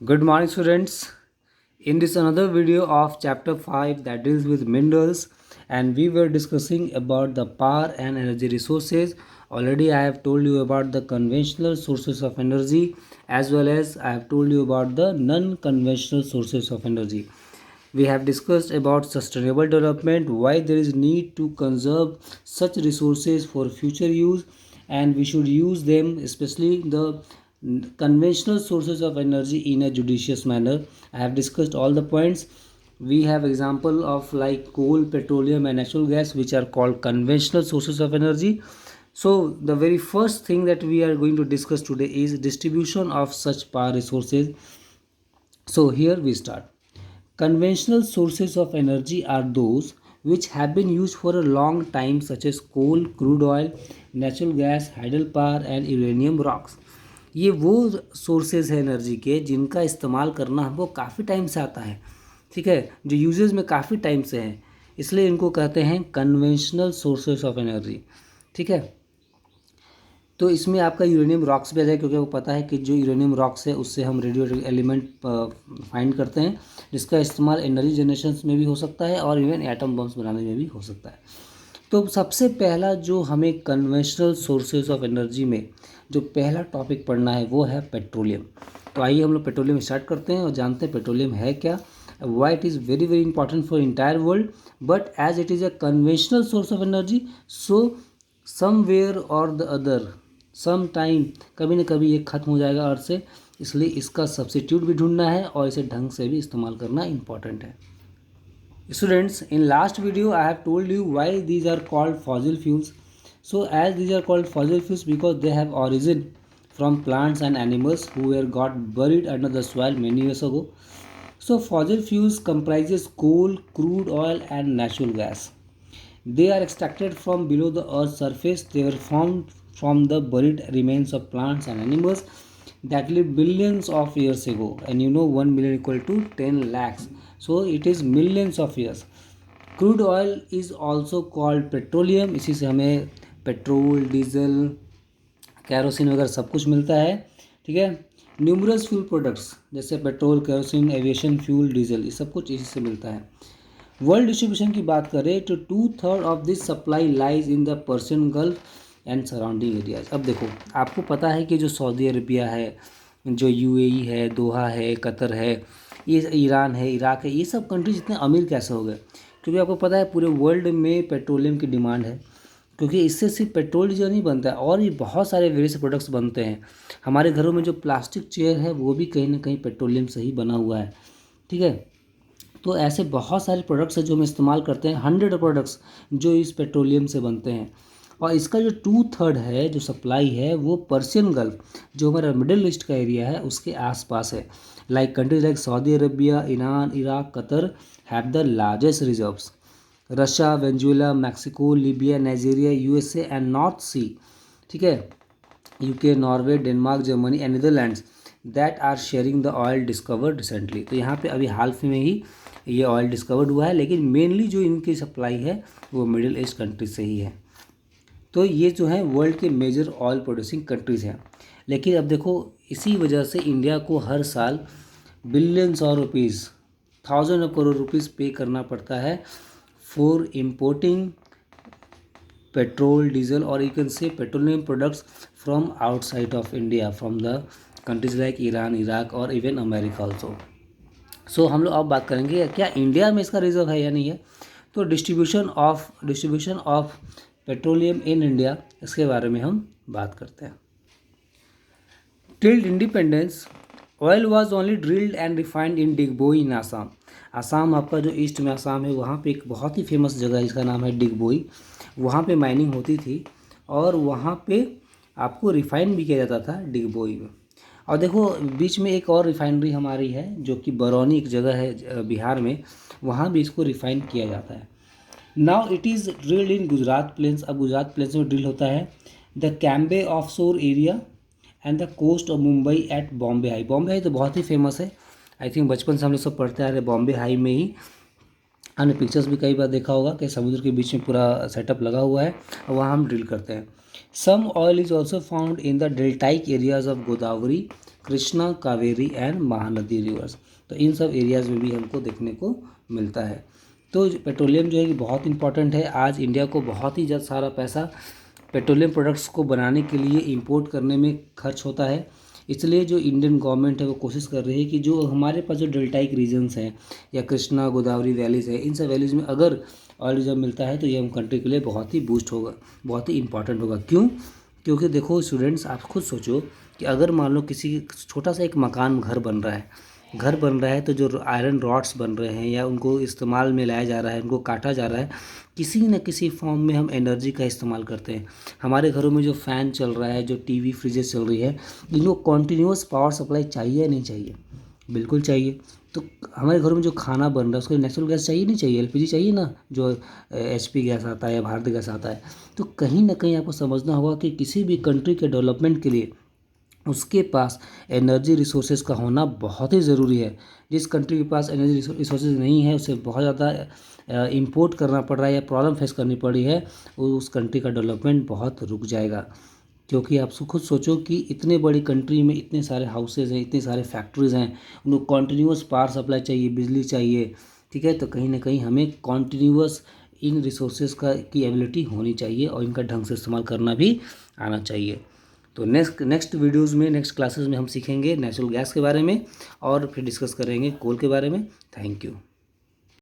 Good morning, students. In this another video of chapter 5 that deals with minerals, and we were discussing about the power and energy resources. Already I have told you about the conventional sources of energy as well as I have told you about the non-conventional sources of energy. We have discussed about sustainable development, why there is need to conserve such resources for future use, and we should use them, especially the conventional sources of energy, in a judicious manner. I have discussed all the points. We have example of like coal, petroleum and natural gas, which are called conventional sources of energy. So the very first thing that we are going to discuss today is distribution of such power resources. So here we start. Conventional sources of energy are those which have been used for a long time, such as coal, crude oil, natural gas, hydropower and uranium rocks. ये वो sources है energy के जिनका इस्तेमाल करना हमको काफ़ी time से आता है, ठीक है, जो यूजेज में काफ़ी टाइम से हैं, इसलिए इनको कहते हैं कन्वेंशनल सोर्सेज ऑफ एनर्जी, ठीक है। तो इसमें आपका यूरेनियम रॉक्स भी आ जाए, क्योंकि आपको पता है कि जो यूरेनियम रॉक्स है उससे हम रेडियो एलिमेंट फाइंड करते हैं, जिसका इस्तेमाल एनर्जी जनरेशन में भी हो सकता है और इवन एटम बम्स बनाने में भी हो सकता है। तो सबसे पहला जो हमें कन्वेंशनल सोर्सेज ऑफ एनर्जी में जो पहला टॉपिक पढ़ना है वो है पेट्रोलियम। तो आइए हम लोग पेट्रोलियम स्टार्ट करते हैं और जानते हैं पेट्रोलियम है क्या, why it is very very important for entire world, but as it is a conventional source of energy, so somewhere or the other some time कभी ना कभी ये ख़त्म हो जाएगा अर्थ से, इसलिए इसका सब्सिट्यूट भी ढूंढना है और इसे ढंग से भी इस्तेमाल करना इम्पॉर्टेंट है। Students, in last video I have told you why these are called fossil fuels. So as these are called fossil fuels because they have origin from plants and animals who were got buried under the soil many years ago. So fossil fuels comprises coal, crude oil and natural gas. They are extracted from below the earth's surface. They were formed from the buried remains of plants and animals that lived billions of years ago. And you know 1 million equal to 10 lakhs. So it is millions of years. Crude oil is also called petroleum, इसी से हमें petrol, diesel, kerosene वगैरह सब कुछ मिलता है, ठीक है। न्यूमरस फ्यूल प्रोडक्ट्स जैसे petrol, kerosene, aviation fuel, diesel, ये सब कुछ इसी से मिलता है। वर्ल्ड डिस्ट्रीब्यूशन की बात करें तो 2/3 of this supply lies in the Persian gulf and surrounding areas. अब देखो, आपको पता है कि जो सऊदी अरबिया है, जो यूएई है, दोहा है, कतर है, ये ईरान है, इराक है, ये सब कंट्रीज इतने अमीर कैसे हो गए? क्योंकि आपको पता है पूरे वर्ल्ड में पेट्रोलियम की डिमांड है, क्योंकि इससे सिर्फ पेट्रोल डीजल नहीं बनता है और भी बहुत सारे वेरियस प्रोडक्ट्स बनते हैं। हमारे घरों में जो प्लास्टिक चेयर है वो भी कहीं ना कहीं पेट्रोलियम से ही बना हुआ है, ठीक है। तो ऐसे बहुत सारे प्रोडक्ट्स हैं जो हम इस्तेमाल करते हैं, 100 प्रोडक्ट्स जो इस पेट्रोलियम से बनते हैं। और इसका जो 2/3 है जो सप्लाई है वो पर्शियन गल्फ, जो हमारा मिडिल ईस्ट का एरिया है, उसके आसपास है। Like countries like Saudi Arabia, Iran, Iraq, Qatar have the largest reserves. Russia, Venezuela, Mexico, Libya, Nigeria, USA and North Sea, ठीक है, UK, Norway, Denmark, Germany and Netherlands that are sharing the oil discovered recently. तो यहाँ पे अभी हाल में ही ये oil discovered हुआ है, लेकिन मेनली जो इनकी सप्लाई है वो मिडिल ईस्ट कंट्रीज से ही है। तो ये जो है वर्ल्ड के मेजर ऑयल प्रोड्यूसिंग कंट्रीज़ हैं। लेकिन अब देखो, इसी वजह से इंडिया को हर साल billions of rupees, thousand of crore rupees पे करना पड़ता है फॉर इम्पोर्टिंग पेट्रोल, डीजल और you can say petroleum products from outside of India, from the countries like Iran, Iraq और इवन अमेरिका ऑल्सो। सो हम लोग अब बात करेंगे क्या इंडिया में इसका रिजर्व है या नहीं है। तो distribution of petroleum in India, इसके बारे में हम बात करते हैं। Till independence oil was only drilled and refined in Digboi in Assam. Assam आपका जो ईस्ट में आसाम है, वहाँ पे एक बहुत ही फेमस जगह है जिसका नाम है डिगबोई। वहाँ पे माइनिंग होती थी और वहाँ पे आपको रिफाइन भी किया जाता था डिगबोई में। और देखो, बीच में एक और रिफाइनरी हमारी है जो कि बरौनी एक जगह है बिहार में, वहाँ भी इसको रिफाइन किया जाता है। Now it is drilled in Gujarat plains. अब गुजरात प्लेन्स में ड्रिल होता है the Cambay offshore area and the coast of Mumbai at Bombay High. Bombay High तो बहुत ही फेमस है, आई थिंक बचपन से हम लोग सब पढ़ते आ रहे बॉम्बे हाई में ही। हमने पिक्चर्स भी कई बार देखा होगा कि समुद्र के बीच में पूरा सेटअप लगा हुआ है और वहाँ हम ड्रिल करते हैं। Some oil is also found in the deltaic areas of Godavari, Krishna, Kaveri and Mahanadi rivers. तो इन सब एरियाज़ में भी हमको देखने को मिलता है। तो पेट्रोलियम जो है कि बहुत इंपॉर्टेंट है। आज इंडिया को बहुत ही ज़्यादा सारा पैसा पेट्रोलियम प्रोडक्ट्स को बनाने के लिए इंपोर्ट करने में खर्च होता है। इसलिए जो इंडियन गवर्नमेंट है वो कोशिश कर रही है कि जो हमारे पास जो डेल्टाइक रीजन्स हैं या कृष्णा गोदावरी वैलीज़ है, इन सब वैलीज़ में अगर ऑयल रिजर्व मिलता है तो ये हम कंट्री के लिए बहुत ही बूस्ट होगा, बहुत ही इंपॉर्टेंट होगा। क्यों? क्योंकि देखो स्टूडेंट्स, आप खुद सोचो कि अगर मान लो किसी छोटा सा एक मकान घर बन रहा है तो जो आयरन रॉड्स बन रहे हैं या उनको इस्तेमाल में लाया जा रहा है, उनको काटा जा रहा है, किसी न किसी फॉर्म में हम एनर्जी का इस्तेमाल करते हैं। हमारे घरों में जो फ़ैन चल रहा है, जो टीवी फ्रिजेस चल रही है, इनको कॉन्टीन्यूअस पावर सप्लाई चाहिए या नहीं चाहिए? बिल्कुल चाहिए। तो हमारे घरों में जो खाना बन रहा है उसको नेचुरल गैस चाहिए नहीं चाहिए? एलपीजी चाहिए ना, जो एचपी गैस आता है या भारत गैस आता है। तो कहीं ना कहीं आपको समझना होगा कि किसी भी कंट्री के डेवलपमेंट के लिए उसके पास एनर्जी रिसोर्सेज का होना बहुत ही ज़रूरी है। जिस कंट्री के पास एनर्जी रिसोर्सेज नहीं है, उसे बहुत ज़्यादा इंपोर्ट करना पड़ रहा है या प्रॉब्लम फेस करनी पड़ी है, उस कंट्री का डेवलपमेंट बहुत रुक जाएगा। क्योंकि आप खुद सोचो कि इतने बड़ी कंट्री में इतने सारे हाउसेज हैं, इतने सारे फैक्ट्रीज़ हैं, उनको कॉन्टीन्यूअस पावर सप्लाई चाहिए, बिजली चाहिए, ठीक है। तो कहीं ना कहीं हमें कॉन्टीन्यूअस इन रिसोर्सेज की एबिलिटी होनी चाहिए और इनका ढंग से इस्तेमाल करना भी आना चाहिए। तो नेक्स्ट वीडियोज़ में, नेक्स्ट क्लासेस में हम सीखेंगे नेचुरल गैस के बारे में और फिर डिस्कस करेंगे कोल के बारे में। Thank you.